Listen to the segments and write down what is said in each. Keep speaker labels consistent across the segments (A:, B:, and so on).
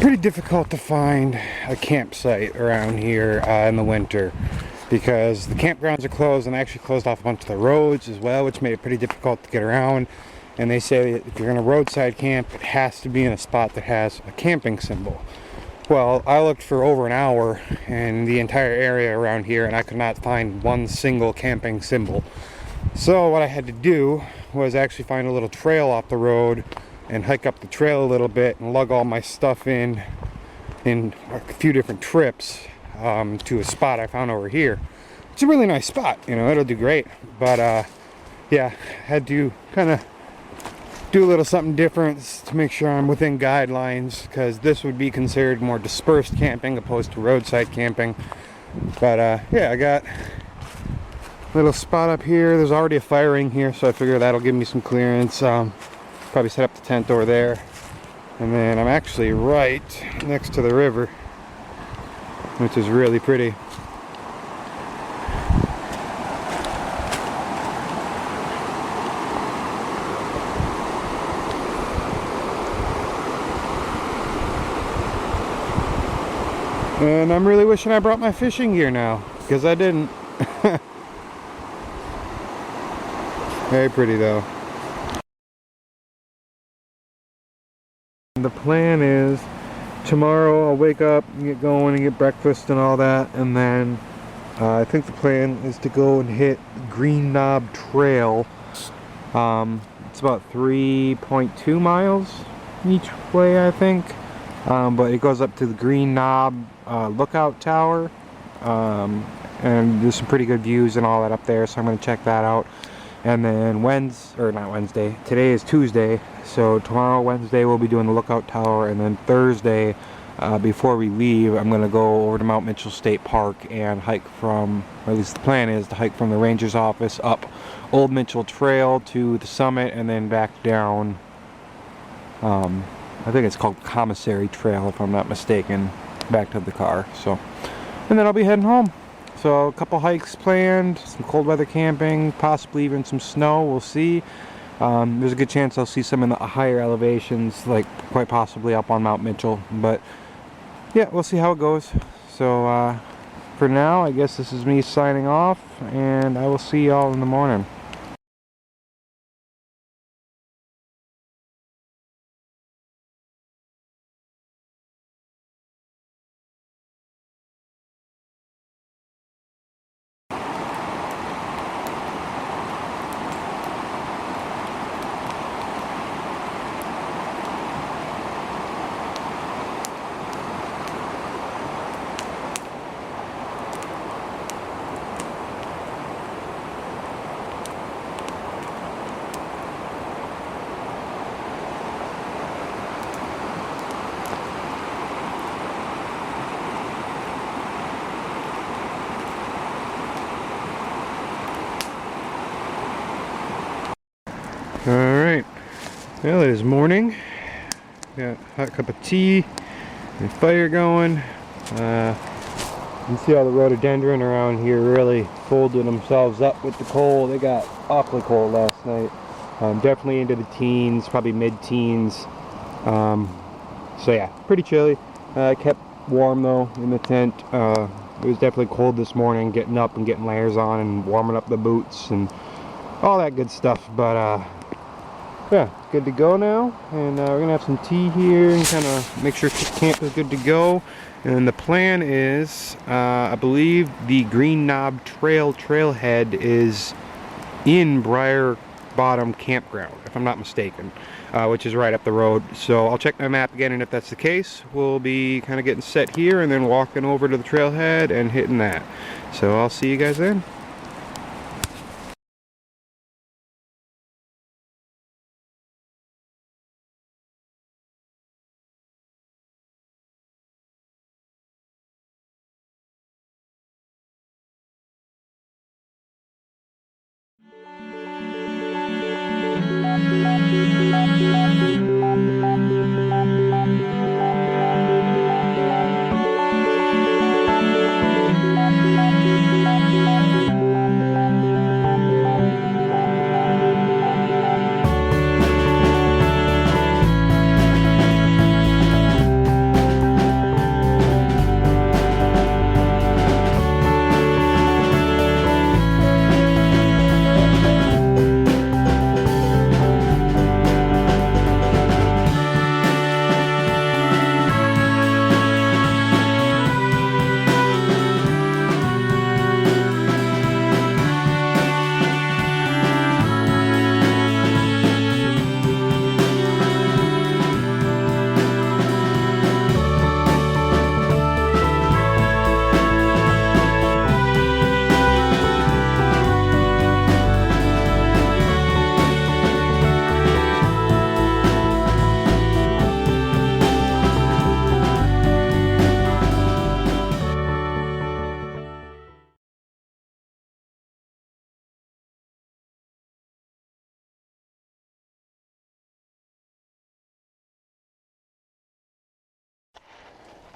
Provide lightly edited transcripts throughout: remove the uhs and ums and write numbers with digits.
A: pretty difficult to find a campsite around here in the winter, because the campgrounds are closed, and they actually closed off a bunch of the roads as well, which made it pretty difficult to get around. And they say that if you're going to roadside camp, it has to be in a spot that has a camping symbol. Well, I looked for over an hour in the entire area around here, and I could not find one single camping symbol. So what I had to do was actually find a little trail off the road and hike up the trail a little bit and lug all my stuff in a few different trips to a spot I found over here. It's a really nice spot, you know, it'll do great. But yeah, had to kind of do a little something different to make sure I'm within guidelines, because this would be considered more dispersed camping opposed to roadside camping. But yeah, I got a little spot up here. There's already a fire ring here, so I figure that'll give me some clearance. Probably set up the tent over there, and then I'm actually right next to the river, which is really pretty. And I'm really wishing I brought my fishing gear now, because I didn't. Very pretty though. The plan is tomorrow I'll wake up and get going and get breakfast and all that, and then I think the plan is to go and hit Green Knob Trail. It's about 3.2 miles each way, I think. But it goes up to the Green Knob Lookout Tower, and there's some pretty good views and all that up there, so I'm going to check that out. And then today is Tuesday, so tomorrow, Wednesday, we'll be doing the Lookout Tower, and then Thursday, before we leave, I'm going to go over to Mount Mitchell State Park and hike from, or at least the plan is to hike from the ranger's office up Old Mitchell Trail to the summit, and then back down, I think it's called Commissary Trail if I'm not mistaken, back to the car. So, and then I'll be heading home. So a couple hikes planned, some cold weather camping, possibly even some snow, we'll see. There's a good chance I'll see some in the higher elevations, like quite possibly up on Mount Mitchell, but yeah, we'll see how it goes. So for now, I guess this is me signing off, and I will see y'all in the morning. Alright, well, it is morning. Got a hot cup of tea and fire going. You can see all the rhododendron around here really folded themselves up with the cold. They got awfully cold last night. Definitely into the teens, probably mid-teens. So yeah, pretty chilly. Kept warm though in the tent. It was definitely cold this morning, getting up and getting layers on and warming up the boots and all that good stuff. But yeah, it's good to go now, and we're gonna have some tea here and kind of make sure camp is good to go. And the plan is, I believe the Green Knob trailhead is in Briar Bottom Campground, if I'm not mistaken, which is right up the road. So I'll check my map again, and if that's the case, we'll be kind of getting set here and then walking over to the trailhead and hitting that. So I'll see you guys then.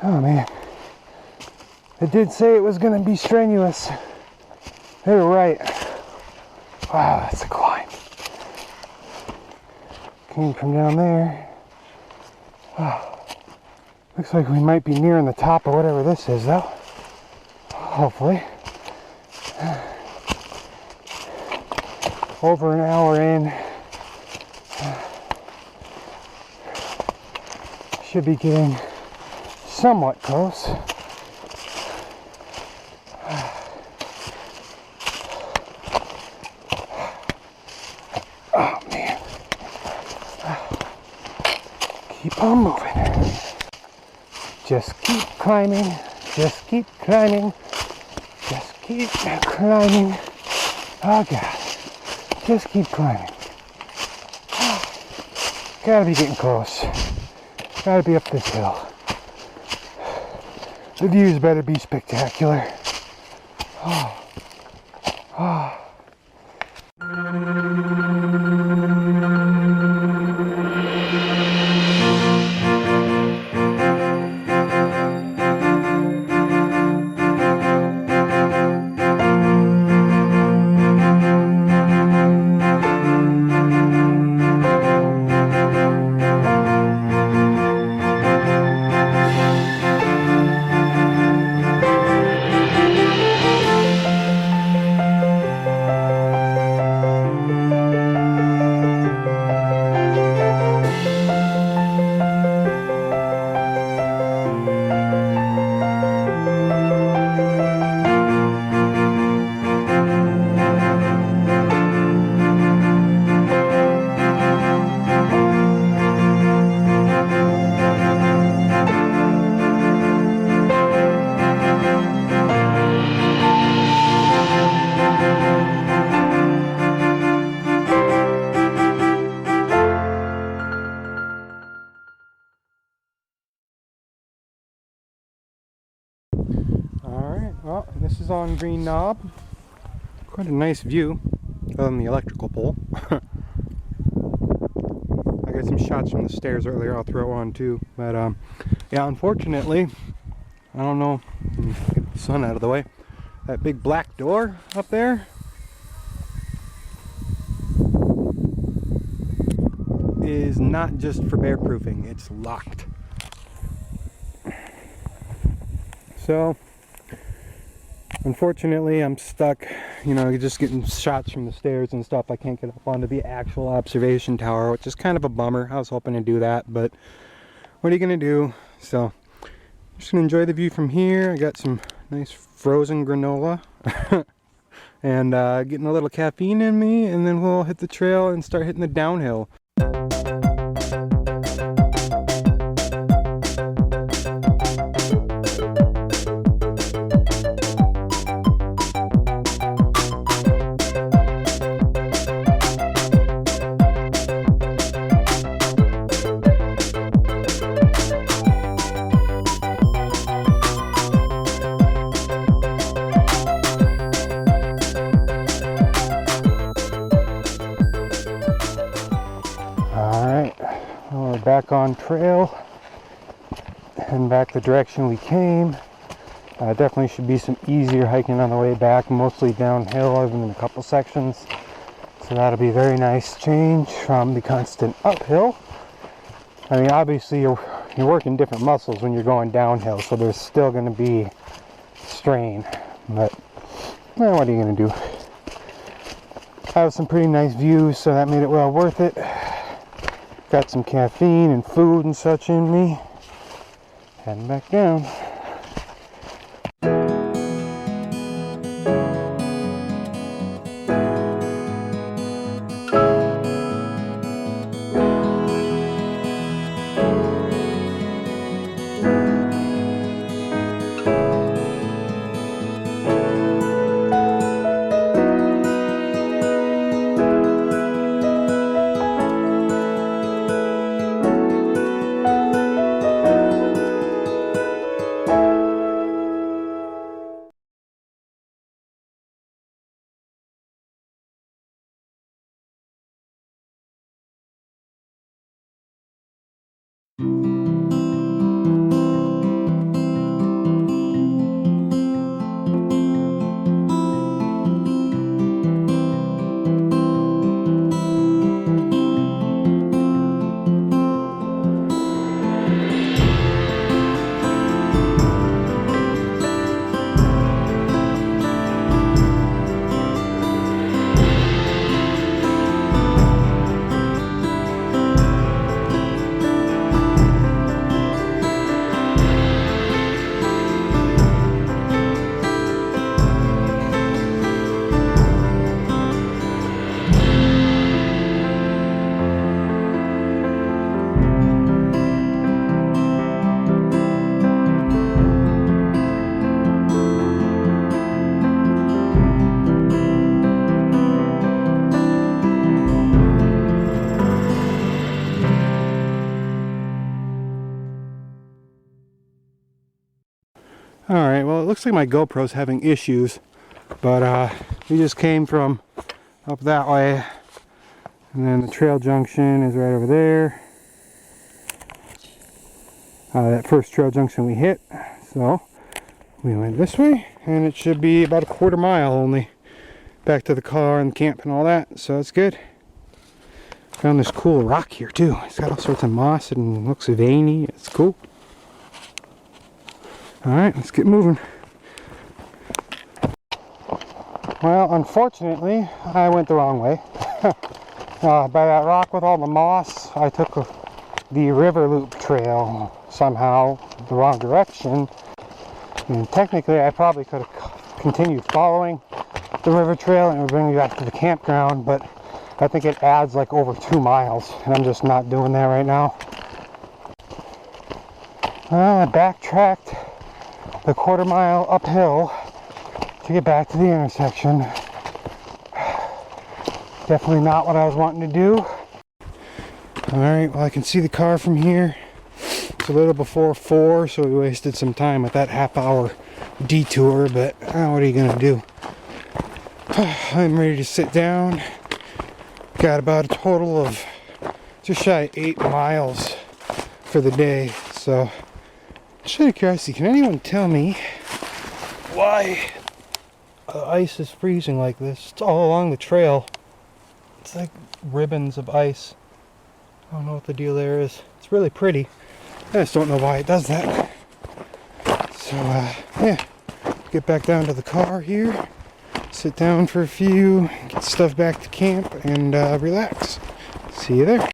A: Oh man. It did say it was going to be strenuous. They were right. Wow, that's a climb. Came from down there. Wow. Looks like we might be nearing the top of whatever this is though. Hopefully. Over an hour in. Should be getting somewhat close. Oh man. Keep on moving. Just keep climbing. Just keep climbing. Just keep climbing. Oh God. Just keep climbing. Gotta be getting close. Gotta be up this hill. The views better be spectacular. Oh. Oh. Alright, well, this is on Green Knob. Quite a nice view, other than the electrical pole. I got some shots from the stairs earlier, I'll throw on too. But, yeah, unfortunately, I don't know, get the sun out of the way. That big black door up there is not just for bear proofing, it's locked. So, unfortunately, I'm stuck, you know, just getting shots from the stairs and stuff. I can't get up onto the actual observation tower, which is kind of a bummer. I was hoping to do that, but what are you going to do? So, I'm just going to enjoy the view from here. I got some nice frozen granola and getting a little caffeine in me, and then we'll hit the trail and start hitting the downhill. Back on trail and back the direction we came. Definitely should be some easier hiking on the way back, mostly downhill other than a couple sections, so that'll be a very nice change from the constant uphill. I mean, obviously you're working different muscles when you're going downhill, so there's still going to be strain, but well, what are you going to do? I have some pretty nice views, so that made it well worth it. Got some caffeine and food and such in me. Heading back down. Alright, well it looks like my GoPro's having issues, but we just came from up that way, and then the trail junction is right over there. That first trail junction we hit, so we went this way, and it should be about a quarter mile only back to the car and camp and all that, so it's good. Found this cool rock here too. It's got all sorts of moss and looks veiny. It's cool. Alright, let's get moving. Well, unfortunately, I went the wrong way. By that rock with all the moss, I took the river loop trail somehow the wrong direction. And technically, I probably could have continued following the river trail and it would bring me back to the campground, but I think it adds like over 2 miles, and I'm just not doing that right now. Well, I backtracked the quarter mile uphill to get back to the intersection. Definitely not what I was wanting to do. Alright, well I can see the car from here. It's a little before 4, so we wasted some time with that half-hour detour, but what are you gonna do? I'm ready to sit down. Got about a total of just shy of 8 miles for the day, so just out of curiosity, can anyone tell me why the ice is freezing like this? It's all along the trail. It's like ribbons of ice. I don't know what the deal there is. It's really pretty. I just don't know why it does that. So, yeah. Get back down to the car here. Sit down for a few. Get stuff back to camp and relax. See you there.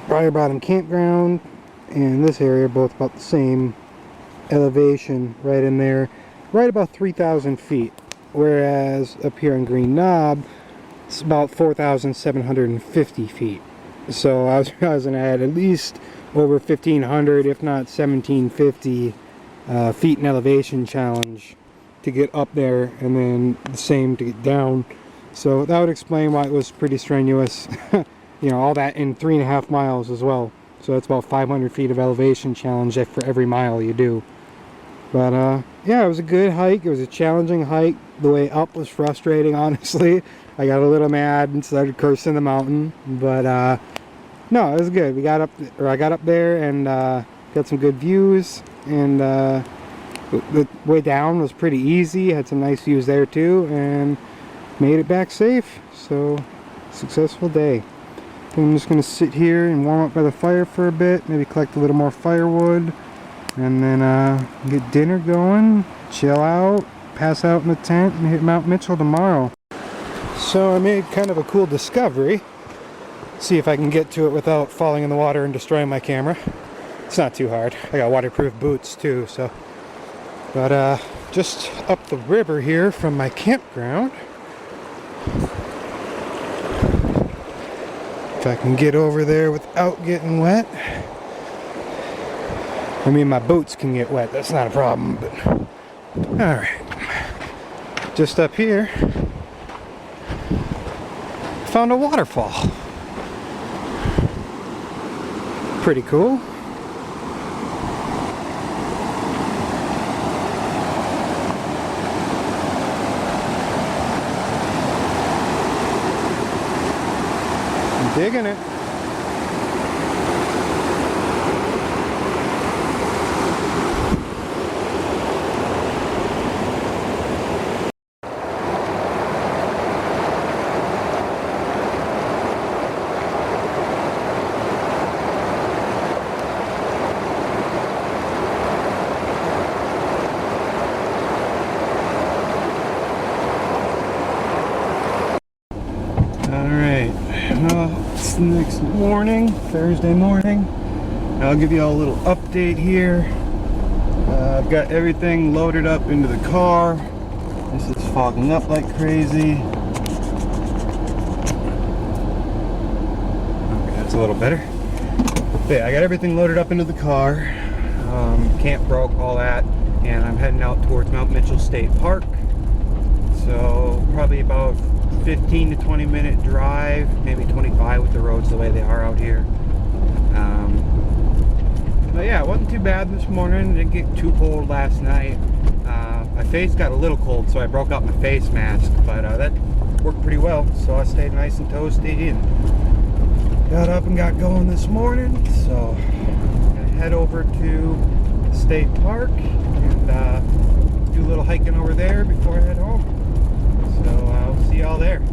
A: Briar Bottom Campground and this area are both about the same elevation right in there. Right about 3,000 feet. Whereas up here in Green Knob, it's about 4,750 feet. So I was realizing I had at least over 1,500, if not 1,750 feet in elevation challenge to get up there, and then the same to get down. So that would explain why it was pretty strenuous. You know, all that in 3.5 miles as well. So that's about 500 feet of elevation challenge for every mile you do. But yeah, it was a good hike. It was a challenging hike. The way up was frustrating, honestly. I got a little mad and started cursing the mountain, but no, it was good. I got up there and got some good views, and the way down was pretty easy. Had some nice views there too, and made it back safe. So, successful day. I'm just gonna sit here and warm up by the fire for a bit, maybe collect a little more firewood, and then get dinner going, chill out, pass out in the tent, and hit Mount Mitchell tomorrow. So I made kind of a cool discovery. See if I can get to it without falling in the water and destroying my camera. It's not too hard. I got waterproof boots too, so. But just up the river here from my campground. If I can get over there without getting wet. I mean, my boots can get wet, that's not a problem, but alright. Just up here, found a waterfall. Pretty cool. I'm digging it. It's the next morning, Thursday morning. I'll give you all a little update here. I've got everything loaded up into the car. This is fogging up like crazy. Okay, that's a little better. But yeah, I got everything loaded up into the car. Camp broke, all that, and I'm heading out towards Mount Mitchell State Park. So probably about 15 to 20 minute drive, maybe 25 with the roads the way they are out here. But yeah, yeah, it wasn't too bad this morning. Didn't get too cold last night. My face got a little cold, so I broke out my face mask, but that worked pretty well. So I stayed nice and toasty and got up and got going this morning. So I'm gonna head over to State Park and do a little hiking over there before I head home. So I'll see y'all there.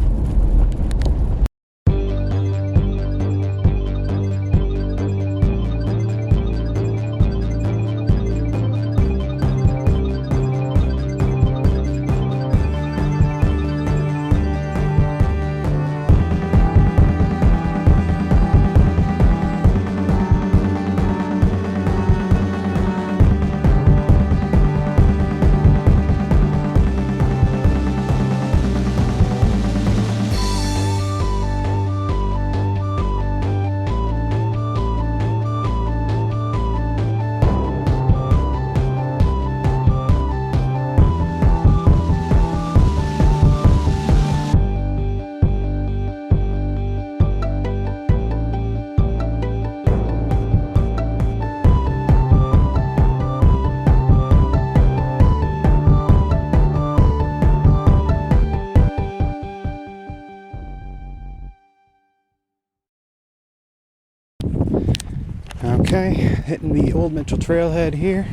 A: Okay, hitting the Old Mitchell Trailhead here.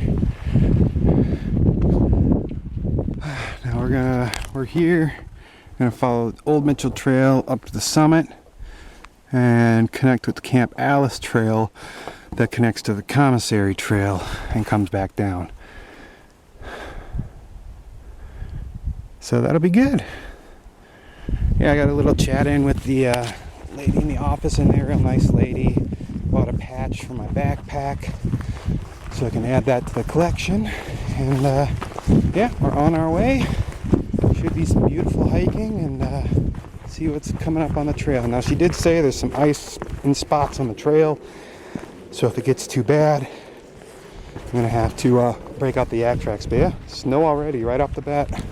A: Now we're here, gonna follow the Old Mitchell Trail up to the summit and connect with the Camp Alice Trail that connects to the Commissary Trail and comes back down. So that'll be good. Yeah, I got a little chat in with the lady in the office in there, real nice lady. Bought a patch for my backpack so I can add that to the collection. And yeah, we're on our way. Should be some beautiful hiking and see what's coming up on the trail. Now she did say there's some ice in spots on the trail, so if it gets too bad I'm gonna have to break out the yak tracks. But yeah, snow already right off the bat.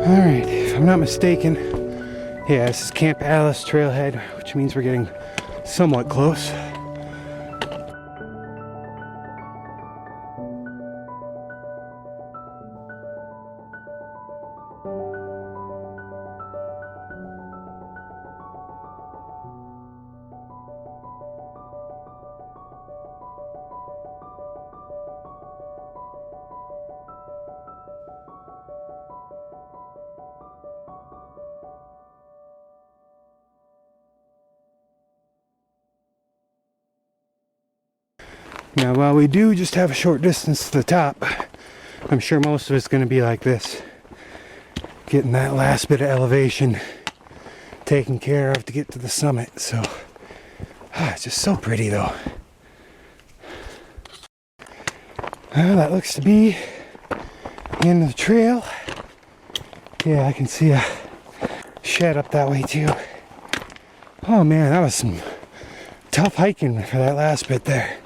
A: Alright, if I'm not mistaken, yeah, this is Camp Alice Trailhead, which means we're getting somewhat close. Now, while we do just have a short distance to the top, I'm sure most of it's going to be like this. Getting that last bit of elevation taken care of to get to the summit. So, it's just so pretty though. That looks to be the end of the trail. Yeah, I can see a shed up that way too. Oh man, that was some tough hiking for that last bit there.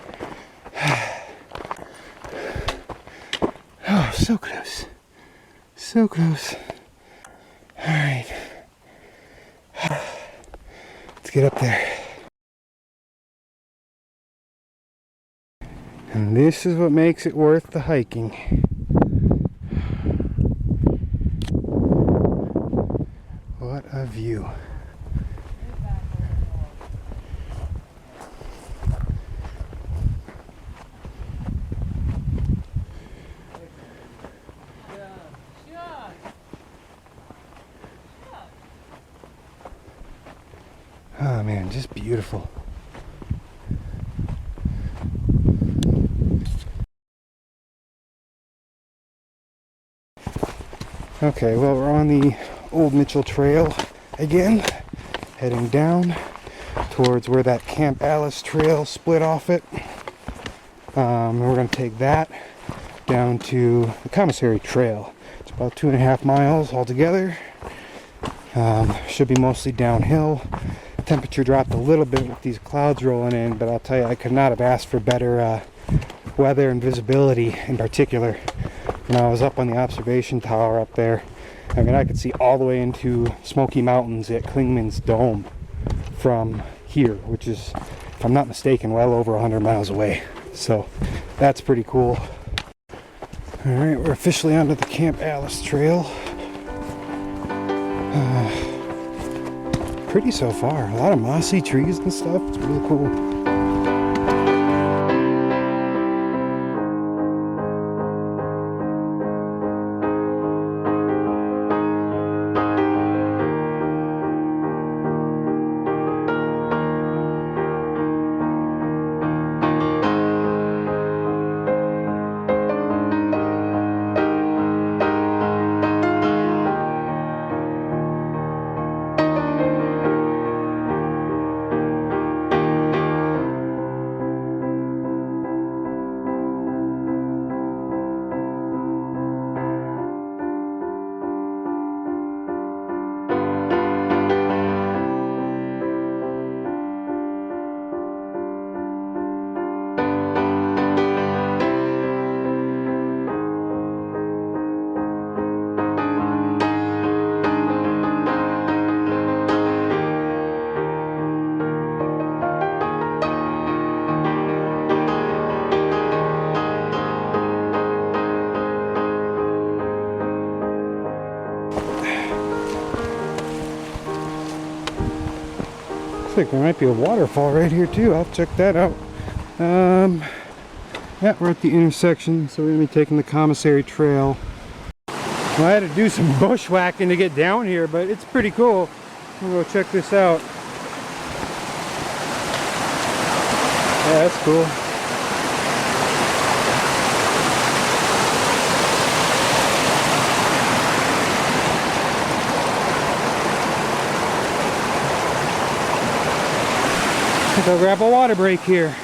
A: Oh, so close. So close. Alright. Let's get up there. And this is what makes it worth the hiking. What a view. Oh man, just beautiful. Okay, well, we're on the Old Mitchell Trail again, heading down towards where that Camp Alice Trail split off it. We're going to take that down to the Commissary Trail. It's about 2.5 miles altogether. Should be mostly downhill. Temperature dropped a little bit with these clouds rolling in, but I'll tell you, I could not have asked for better weather and visibility in particular. When I was up on the observation tower up there, I mean, I could see all the way into Smoky Mountains at Clingman's Dome from here, which is, if I'm not mistaken, well over 100 miles away. So that's pretty cool. All right, we're officially onto the Camp Alice Trail. Pretty so far. A lot of mossy trees and stuff. It's really cool. Looks like there might be a waterfall right here too. I'll check that out. Yeah, we're at the intersection, so we're gonna be taking the Commissary Trail. Well, I had to do some bushwhacking to get down here, but it's pretty cool. We'll go check this out. Yeah, that's cool. I think I'll grab a water break here.